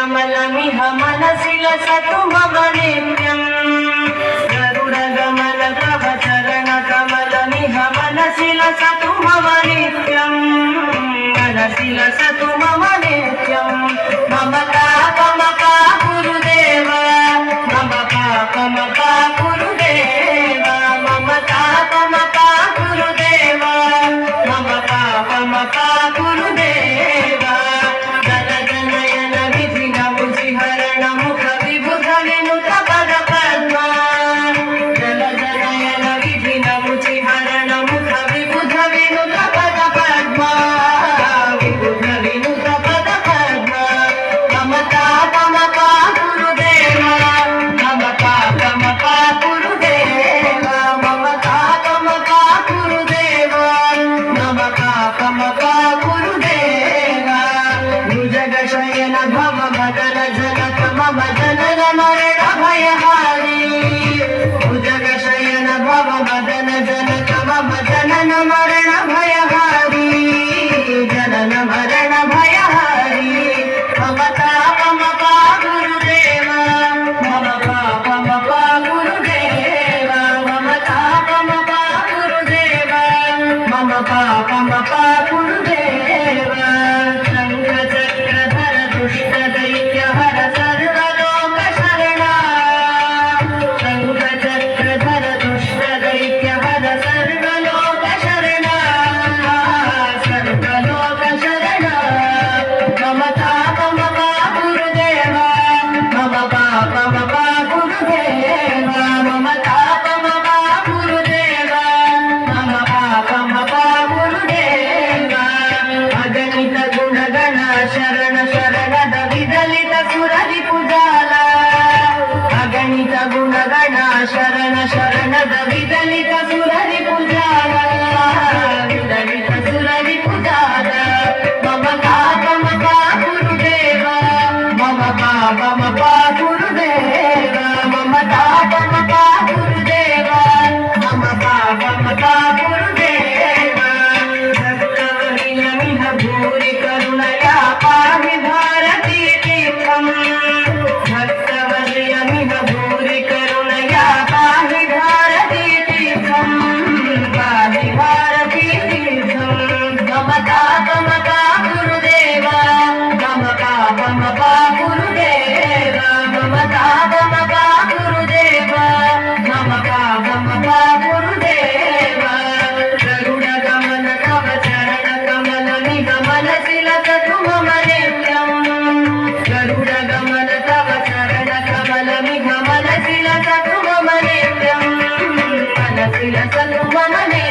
गरुडगमनमिह मनसि लसतु मम नित्यम् गरुडगमन तव चरणकमलमिह मनसि लसतु मम नित्यम् मनसि लसतु मम नित्यम् मम पापमपा गुरुदेव मम पापमपा गुरुदेव मम पापमपा गुरुदेव मम पापमपा गुरुदेव जन जनयन विधिन मुचिहरण मुख विबुध विनुत पद पद्मा जन जनयन विधिन मुचिहरण मुख विबुध विनुत पद पद्मा विबुध विनुत पद पद्मा मम पापमपा गुरुदेव मम पापमपा गुरुदेव मम पापमपा गुरुदेव मम पापमपा गुरुदेव भुजगशयन भव मदन जनक मम जनन मरण भयहारी भुजगशयन भव मदन जनक मम जनन मरण भयहारी जनन मरण भयहारी मम पापमपा गुरुदेव मम पापमपा गुरुदेव मम पापमपा गुरुदेव मम पापमपा गुरुदेव शङ्खचक्रधर दुष्टदैत्यहर सर्वलोक शरणा शङ्खचक्रधर दुष्टदैत्यहर सर्वलोक शरणा सर्वलोक शरणा मम पापमपा गुरुदेव मम पापमपा गुरुदेव मम पापमपा गुरुदेव मम पापमपा गुरुदेव अगणित गुणगण शरण शरणद विदलित सुररि पूजाला अगणित गुणगण शरण शरणद विदलित सुररि पूजाला विदलित सुररि पूजाला मम पापमपा गुरुदेव मम पापमपा गुरुदेव मम पापमपा गुरुदेव मम पापमपा गुरुदेव भक्तवरीयमिह भूरि करुणया पाहि भारती तीर्थम् भक्तवरीयमिह भूरि करुणया पाहि भारती तीर्थम् पाहि भारती तीर्थम् मम पापमपा गुरुदेव मम पापमपा गुरुदेव मम पापमपा गुरुदेव मम पापमपा गुरुदेव गरुडगमन तव चरणकमलमिह मनसि लसतु मम नित्यम् गरुडगमन तव चरणकमलमिह मनसि लसतु मम नित्यम् मनसि लसतु मम नित्यम्